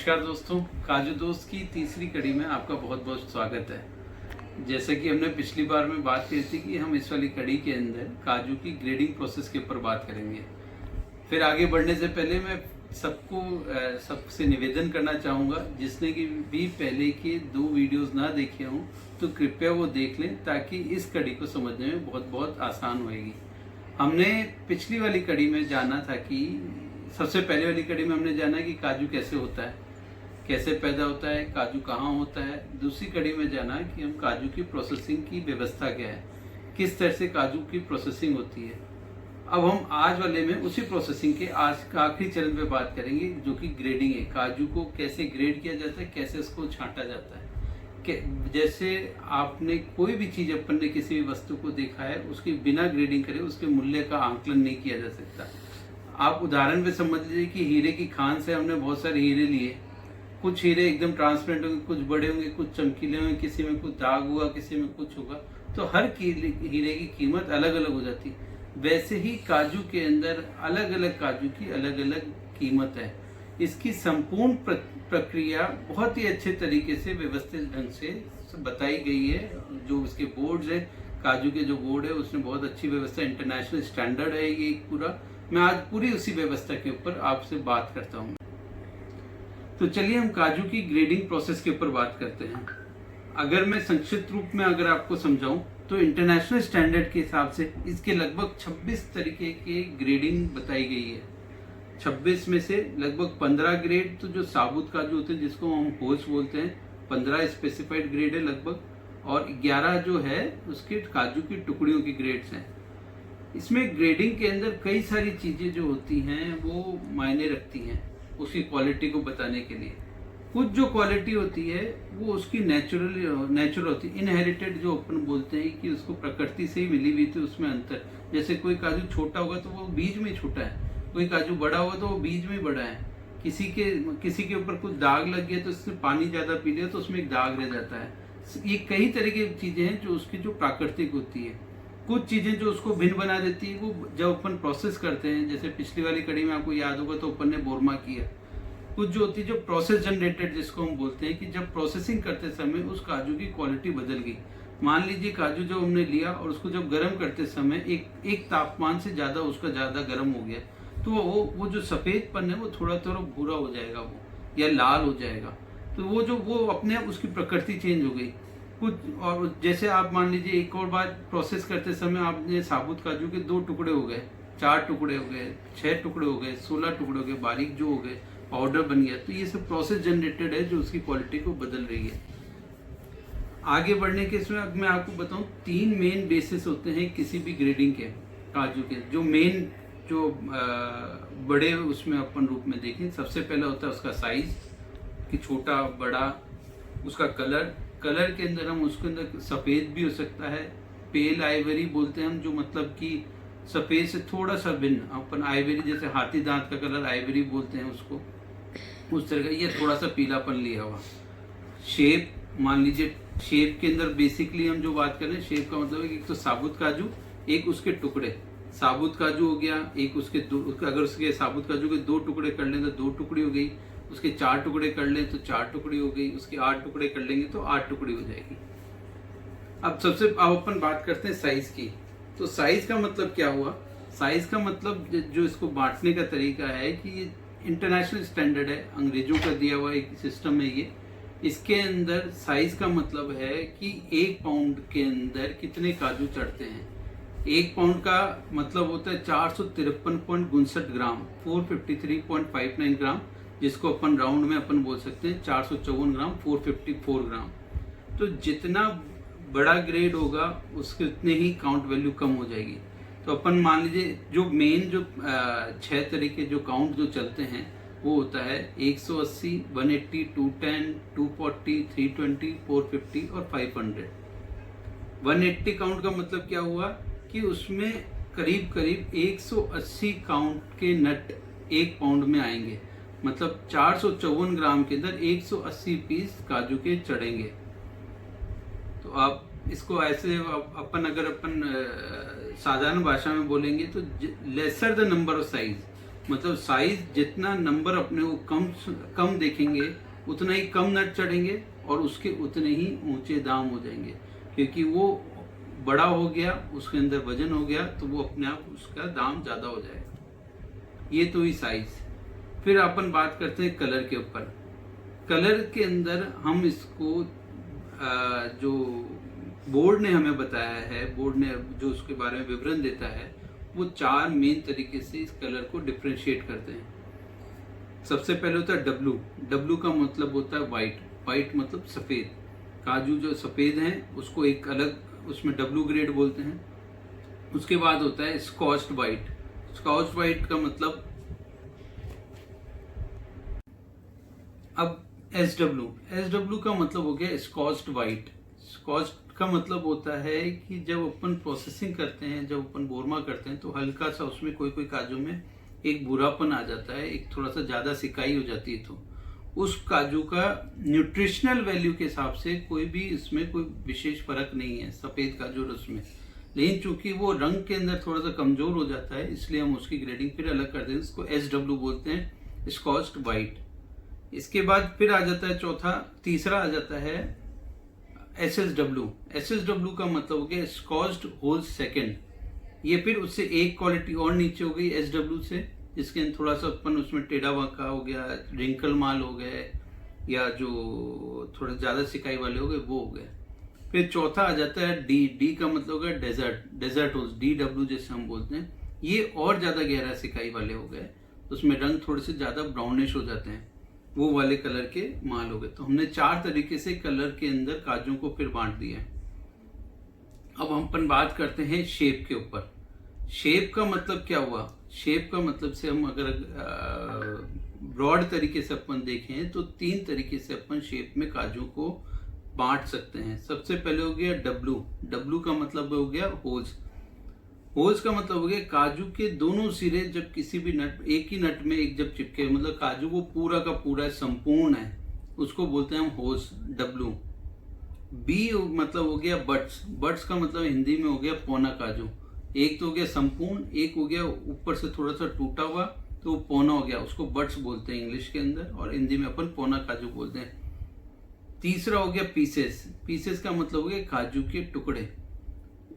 नमस्कार दोस्तों, काजू दोस्त की तीसरी कड़ी में आपका बहुत बहुत स्वागत है। जैसे कि हमने पिछली बार में बात की थी कि हम इस वाली कड़ी के अंदर काजू की ग्रेडिंग प्रोसेस के ऊपर बात करेंगे। फिर आगे बढ़ने से पहले मैं सबसे निवेदन करना चाहूँगा, जिसने कि भी पहले के 2 वीडियोस ना देखे हों तो कृपया वो देख लें, ताकि इस कड़ी को समझने में बहुत बहुत आसान होएगी। हमने पिछली वाली कड़ी में जाना था कि सबसे पहले वाली कड़ी में हमने जाना कि काजू कैसे होता है, कैसे पैदा होता है, काजू कहाँ होता है। दूसरी कड़ी में जाना कि हम काजू की प्रोसेसिंग की व्यवस्था क्या है, किस तरह से काजू की प्रोसेसिंग होती है। अब हम आज वाले में उसी प्रोसेसिंग के आज का आखिरी चरण पे बात करेंगे, जो कि ग्रेडिंग है। काजू को कैसे ग्रेड किया जाता है, कैसे उसको छांटा जाता है। जैसे आपने कोई भी चीज, अपन ने किसी भी वस्तु को देखा है, उसकी बिना ग्रेडिंग करे उसके मूल्य का आंकलन नहीं किया जा सकता। आप उदाहरण पे समझ लीजिए कि हीरे की खान से हमने बहुत सारे हीरे लिए। कुछ हीरे एकदम ट्रांसपेरेंट होंगे, कुछ बड़े होंगे, कुछ चमकीले होंगे, किसी में कुछ दाग हुआ, किसी में कुछ होगा, तो हर हीरे की कीमत अलग अलग हो जाती है। वैसे ही काजू के अंदर अलग अलग काजू की अलग अलग कीमत है। इसकी संपूर्ण प्रक्रिया बहुत ही अच्छे तरीके से व्यवस्थित ढंग से बताई गई है। जो इसके बोर्ड्स है, काजू के जो बोर्ड है, उसने बहुत अच्छी व्यवस्था, इंटरनेशनल स्टैंडर्ड है ये पूरा। मैं आज पूरी उसी व्यवस्था के ऊपर आपसे बात करता हूँ। तो चलिए हम काजू की ग्रेडिंग प्रोसेस के ऊपर बात करते हैं। अगर मैं संक्षिप्त रूप में अगर आपको समझाऊं तो इंटरनेशनल स्टैंडर्ड के हिसाब से इसके लगभग 26 तरीके के ग्रेडिंग बताई गई है। 26 में से लगभग 15 ग्रेड तो जो साबुत काजू होते हैं, जिसको हम होल्स बोलते हैं, 15 स्पेसिफाइड ग्रेड है लगभग, और 11 जो है उसके काजू की टुकड़ियों की ग्रेड्स हैं। इसमें ग्रेडिंग के अंदर कई सारी चीजें जो होती हैं वो मायने रखती हैं उसकी क्वालिटी को बताने के लिए। कुछ जो क्वालिटी होती है वो उसकी नेचुरल होती है, इनहेरिटेड जो अपन बोलते हैं कि उसको प्रकृति से ही मिली हुई थी। उसमें अंतर, जैसे कोई काजू छोटा होगा तो वो बीज में छोटा है, कोई काजू बड़ा होगा तो वो बीज में बड़ा है। किसी के ऊपर कुछ दाग लग गया तो इसमें पानी ज्यादा पी लिया तो उसमें एक दाग रह जाता है। ये कई तरह की चीजें हैं जो उसकी जो प्राकृतिक होती है। कुछ चीजें जो उसको भिन्न बना देती है, वो जब अपन प्रोसेस करते हैं, जैसे पिछली वाली कड़ी में आपको याद होगा तो अपन ने बोरमा किया। कुछ जो होती है जो प्रोसेस जनरेटेड, जिसको हम बोलते हैं कि जब प्रोसेसिंग करते समय उस काजू की क्वालिटी बदल गई। मान लीजिए काजू जो हमने लिया और उसको जब गर्म करते समय एक तापमान से ज्यादा उसका ज्यादा गर्म हो गया, तो वो जो सफेदपन है वो थोड़ा थोड़ा भूरा हो जाएगा, वो या लाल हो जाएगा। तो वो अपने आप उसकी प्रकृति चेंज हो गई। कुछ और जैसे आप मान लीजिए एक और बार प्रोसेस करते समय आपने साबुत काजू के 2 टुकड़े हो गए, 4 टुकड़े हो गए, 6 टुकड़े हो गए, 16 टुकड़े हो गए, बारीक जो हो गए, पाउडर बन गया। तो ये सब प्रोसेस जनरेटेड है जो उसकी क्वालिटी को बदल रही है। आगे बढ़ने के इसमें अब मैं आपको बताऊं, 3 मेन बेसिस होते हैं किसी भी ग्रेडिंग के काजू के। जो मेन जो बड़े उसमें अपन रूप में देखें, सबसे पहला होता है उसका साइज, कि छोटा बड़ा। उसका कलर के अंदर हम उसके अंदर सफेद भी हो सकता है, पेल आइवरी बोलते हैं हम, जो मतलब कि सफेद से थोड़ा सा भिन्न। अपन आइवरी, जैसे हाथी दांत का कलर आइवरी बोलते हैं उसको, उस तरह का ये थोड़ा सा पीलापन लिया हुआ। शेप, मान लीजिए शेप के अंदर बेसिकली हम जो बात कर रहे हैं, शेप का मतलब है कि एक तो साबुत काजू, एक उसके टुकड़े। साबुत काजू हो गया, एक उसके अगर उसके साबुत काजू के 2 टुकड़े कर लें तो 2 टुकड़ी हो गई, उसके 4 टुकड़े कर लें तो 4 टुकड़ी हो गई, उसके 8 टुकड़े कर लेंगे तो 8 टुकड़ी हो जाएगी। अब अपन बात करते हैं साइज की। तो साइज का मतलब क्या हुआ? साइज का मतलब जो इसको बांटने का तरीका है कि ये इंटरनेशनल स्टैंडर्ड है, अंग्रेजों का दिया हुआ एक सिस्टम है ये। इसके अंदर साइज का मतलब है कि 1 पाउंड के अंदर कितने काजू चढ़ते हैं। 1 पाउंड का मतलब होता है 453.59 ग्राम, 453.59 ग्राम, जिसको अपन राउंड में अपन बोल सकते हैं 454 ग्राम, 454 ग्राम। तो जितना बड़ा ग्रेड होगा उसके उतने ही काउंट वैल्यू कम हो जाएगी। तो अपन मान लीजिए जो मेन जो 6 तरीके जो काउंट जो चलते हैं वो होता है 180, 180, 210, 240, 320, 450 और 500। 180 काउंट का मतलब क्या हुआ कि उसमें करीब करीब 180 काउंट के नट 1 पाउंड में आएंगे। मतलब 454 ग्राम के अंदर 180 पीस काजू के चढ़ेंगे। तो आप इसको ऐसे अपन अगर अपन साधारण भाषा में बोलेंगे तो lesser the number of size, मतलब साइज जितना नंबर अपने को कम देखेंगे उतना ही कम नट चढ़ेंगे और उसके उतने ही ऊंचे दाम हो जाएंगे, क्योंकि वो बड़ा हो गया, उसके अंदर वजन हो गया, तो वो अपने आप उसका दाम ज़्यादा हो जाएगा। ये तो ही साइज। फिर अपन बात करते हैं कलर के ऊपर। कलर के अंदर हम इसको जो बोर्ड ने हमें बताया है, बोर्ड ने जो उसके बारे में विवरण देता है, वो 4 मेन तरीके से इस कलर को डिफ्रेंशिएट करते हैं। सबसे पहले होता है डब्लू। डब्लू का मतलब होता है वाइट। वाइट मतलब सफ़ेद। काजू जो सफ़ेद हैं उसको एक अलग उसमें डब्लू ग्रेड बोलते हैं। उसके बाद होता है स्कॉच्ड वाइट। स्कॉच्ड वाइट का मतलब अब एस डब्ल्यू का मतलब हो गया स्कॉच्ड वाइट। स्कॉच्ड का मतलब होता है कि जब अपन प्रोसेसिंग करते हैं, जब अपन बोरमा करते हैं, तो हल्का सा उसमें कोई काजू में एक बुरापन आ जाता है, एक थोड़ा सा ज़्यादा सिकाई हो जाती है, तो उस काजू का न्यूट्रिशनल वैल्यू के हिसाब से कोई भी इसमें कोई विशेष फर्क नहीं है सफ़ेद काजू और उसमें। लेकिन चूंकि वो रंग के अंदर थोड़ा सा कमज़ोर हो जाता है, इसलिए हम उसकी ग्रेडिंग फिर अलग करते हैं। इसको SW बोलते हैं, स्कॉच्ड वाइट। इसके बाद फिर आ जाता है तीसरा आ जाता है SSW। SSW का मतलब हो गया स्कॉच्ड होल सेकेंड। ये फिर उससे एक क्वालिटी और नीचे हो गई SW से, जिसके अंदर थोड़ा सा अपन उसमें टेढ़ा वाका हो गया, रिंकल माल हो गए, या जो थोड़े ज़्यादा सिकाई वाले हो गए वो हो गए। फिर चौथा आ जाता है डी का मतलब हो गया डेजर्ट होल्स, DW जैसे हम बोलते हैं। ये और ज़्यादा गहरा सिकाई वाले हो गए, उसमें रंग थोड़े से ज़्यादा ब्राउनिश हो जाते हैं, वो वाले कलर के माल हो गए। तो हमने 4 तरीके से कलर के अंदर काजू को फिर बांट दिया है। अब हम अपन बात करते हैं शेप के ऊपर। शेप का मतलब क्या हुआ? शेप का मतलब से हम अगर ब्रॉड तरीके से अपन देखें तो 3 तरीके से अपन शेप में काजू को बांट सकते हैं। सबसे पहले हो गया डब्लू का मतलब हो गया होल्स का मतलब हो गया काजू के दोनों सिरे जब किसी भी नट, एक ही नट में एक जब चिपके, मतलब काजू वो पूरा का पूरा संपूर्ण है, उसको बोलते हैं हम होल्स, डब्लू। बी मतलब हो गया बट्स का मतलब हिंदी में हो गया पौना काजू। एक तो हो गया संपूर्ण, एक हो गया ऊपर से थोड़ा सा टूटा हुआ, तो वो पौना हो गया, उसको बट्स बोलते हैं इंग्लिश के अंदर, और हिंदी में अपन पौना काजू बोलते हैं। तीसरा हो गया पीसेस का मतलब हो गया काजू के टुकड़े।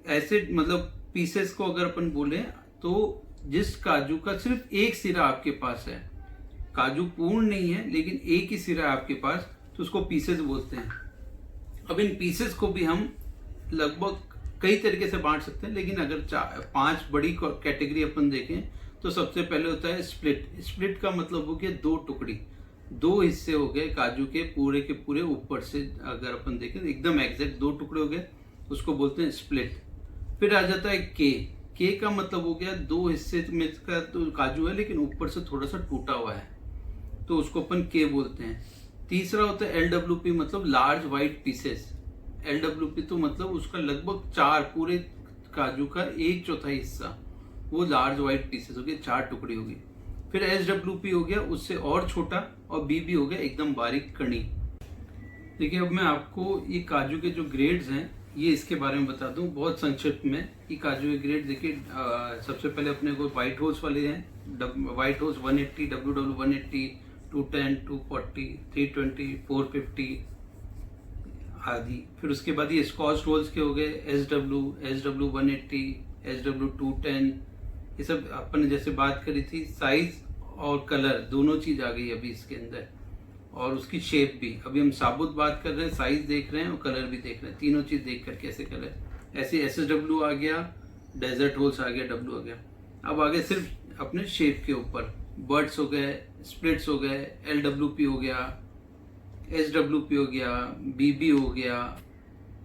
ऐसे मतलब पीसेस को अगर अपन बोले तो जिस काजू का सिर्फ एक सिरा आपके पास है, काजू पूर्ण नहीं है लेकिन एक ही सिरा आपके पास, तो उसको पीसेस बोलते हैं। अब इन पीसेस को भी हम लगभग कई तरीके से बांट सकते हैं, लेकिन अगर 5 बड़ी कैटेगरी अपन देखें तो सबसे पहले होता है स्प्लिट का मतलब हो गया 2 टुकड़ी, 2 हिस्से हो गए काजू के पूरे ऊपर से अगर अपन देखें एकदम एग्जैक्ट 2 टुकड़े हो गए, उसको बोलते हैं स्प्लिट। फिर आ जाता है के का मतलब हो गया 2 हिस्से में का तो काजू है लेकिन ऊपर से थोड़ा सा टूटा हुआ है, तो उसको अपन के बोलते हैं। तीसरा होता है LWP मतलब लार्ज वाइट पीसेस। LWP तो मतलब उसका लगभग 4 पूरे काजू का 1/4 हिस्सा, वो लार्ज वाइट पीसेस हो गए, 4 टुकड़ी होगी। फिर SWP हो गया उससे और छोटा, और BB हो गया एकदम बारीक कणी। देखिए अब मैं आपको ये काजू के जो ग्रेड्स हैं ये इसके बारे में बता दूं बहुत संक्षिप्त में। ये काजू के ग्रेड देखिए, सबसे पहले अपने को व्हाइट होल्स वाले हैं। व्हाइट होल्स 180, WW 180, 210, 240, 320, 450 आदि। फिर उसके बाद ये स्कॉच रोल्स के हो गए SW 180, SW 210। ये सब अपन ने जैसे बात करी थी, साइज और कलर दोनों चीज आ गई अभी इसके अंदर, और उसकी शेप भी। अभी हम साबुत बात कर रहे हैं, साइज देख रहे हैं और कलर भी देख रहे हैं, तीनों चीज देख कर कैसे कलर। ऐसे SSW आ गया, डेजर्ट होल्स आ गया, डब्लू आ गया। अब आगे सिर्फ अपने शेप के ऊपर बर्ड्स हो गए, स्प्लिट्स हो गए, LWP हो गया, SWP हो गया, BB हो गया।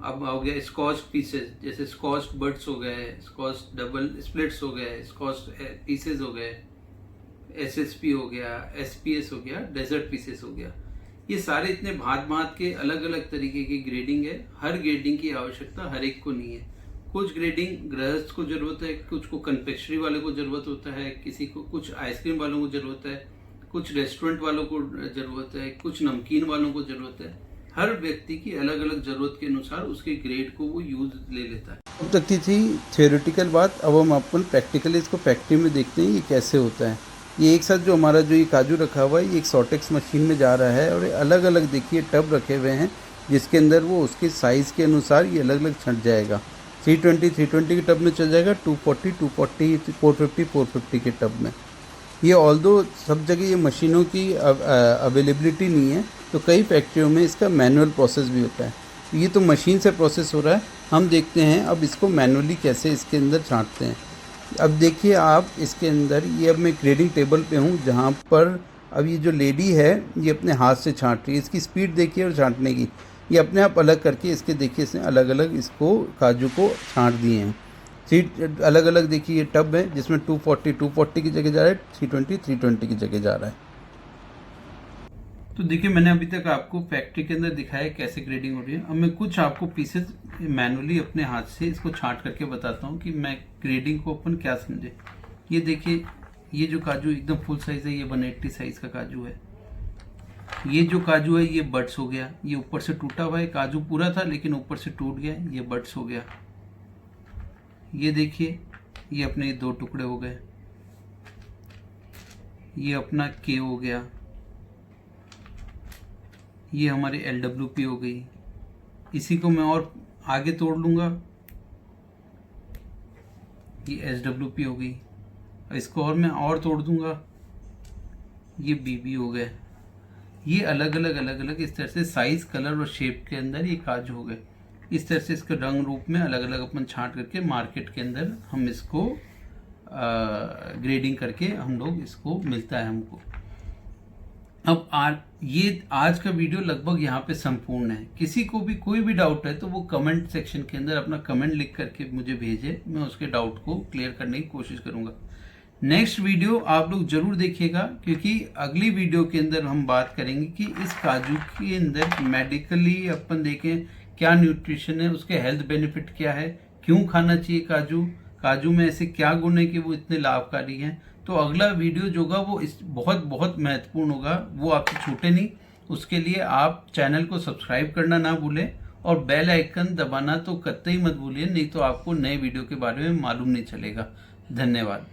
अब हो गया स्कॉच पीसेस, जैसे स्कॉच बर्ड्स हो गए, स्कॉच डबल स्प्लिट्स हो गए, स्कॉच पीसेस हो गए, SSP हो गया, SPS हो गया, डेजर्ट पीसेस हो गया। ये सारे इतने भांत के अलग अलग तरीके की ग्रेडिंग है। हर ग्रेडिंग की आवश्यकता हर एक को नहीं है। कुछ ग्रेडिंग गृहस्थ को जरूरत है, कुछ को कन्फेक्शनरी वाले को जरूरत होता है, किसी को कुछ आइसक्रीम वालों को जरूरत है, कुछ रेस्टोरेंट वालों को जरूरत है, कुछ नमकीन वालों को जरूरत है। हर व्यक्ति की अलग अलग जरूरत के अनुसार उसके ग्रेड को वो यूज ले लेता है। अब तक की थी थियोरेटिकल बात, अब हम अपन प्रैक्टिकली इसको फैक्ट्री में देखते हैं ये कैसे होता है। ये एक साथ जो हमारा जो ये काजू रखा हुआ है ये एक सॉटेक्स मशीन में जा रहा है और अलग अलग देखिए टब रखे हुए हैं जिसके अंदर वो उसके साइज़ के अनुसार ये अलग अलग छंट जाएगा। 320 के टब में चल जाएगा, 240 450 के टब में। ये ऑल्दो सब जगह ये मशीनों की अवेलेबिलिटी नहीं है, तो कई फैक्ट्रियों में इसका मैनुअल प्रोसेस भी होता है। ये तो मशीन से प्रोसेस हो रहा है, हम देखते हैं अब इसको मैनुअली कैसे इसके अंदर छांटते हैं। अब देखिए आप इसके अंदर, ये अब मैं ग्रेडिंग टेबल पे हूँ जहाँ पर अब ये जो लेडी है ये अपने हाथ से छांट रही है। इसकी स्पीड देखिए और छांटने की, ये अपने आप अलग करके इसके देखिए इसने अलग अलग इसको काजू को छांट दिए हैं। 3 अलग अलग देखिए ये टब है जिसमें 240 की जगह जा रहा है, 320 की जगह जा रहा है। तो देखिए मैंने अभी तक आपको फैक्ट्री के अंदर दिखाया कैसे ग्रेडिंग हो रही है। अब मैं कुछ आपको पीसेस मैनुअली अपने हाथ से इसको छांट करके बताता हूँ कि मैं ग्रेडिंग को अपन क्या समझे। ये देखिए ये जो काजू एकदम फुल साइज है, ये 180 साइज का काजू है। ये जो काजू है ये बड्स हो गया, ये ऊपर से टूटा हुआ है, काजू पूरा था लेकिन ऊपर से टूट गया, ये बड्स हो गया। ये देखिए ये अपने 2 टुकड़े हो गए, ये अपना के हो गया, ये हमारी LWP हो गई। इसी को मैं और आगे तोड़ लूँगा, ये SWP हो गई। इसको और मैं और तोड़ दूँगा, ये BB हो गए। ये अलग अलग इस तरह से साइज, कलर और शेप के अंदर ये काजू हो गए। इस तरह से इसके रंग रूप में अलग अलग अपन छांट करके मार्केट के अंदर हम इसको ग्रेडिंग करके हम लोग इसको मिलता है हमको। अब आज का वीडियो लगभग यहाँ पे संपूर्ण है। किसी को भी कोई भी डाउट है तो वो कमेंट सेक्शन के अंदर अपना कमेंट लिख करके मुझे भेजे, मैं उसके डाउट को क्लियर करने की कोशिश करूँगा। नेक्स्ट वीडियो आप लोग जरूर देखिएगा क्योंकि अगली वीडियो के अंदर हम बात करेंगे कि इस काजू के अंदर मेडिकली अपन देखें क्या न्यूट्रिशन है, उसके हेल्थ बेनिफिट क्या है, क्यों खाना चाहिए काजू में ऐसे क्या गुण है कि वो इतने लाभकारी हैं। तो अगला वीडियो जो होगा वो बहुत बहुत महत्वपूर्ण होगा, वो आपसे छूटे नहीं। उसके लिए आप चैनल को सब्सक्राइब करना ना भूलें और बेल आइकन दबाना तो कतई मत भूलिए, नहीं तो आपको नए वीडियो के बारे में मालूम नहीं चलेगा। धन्यवाद।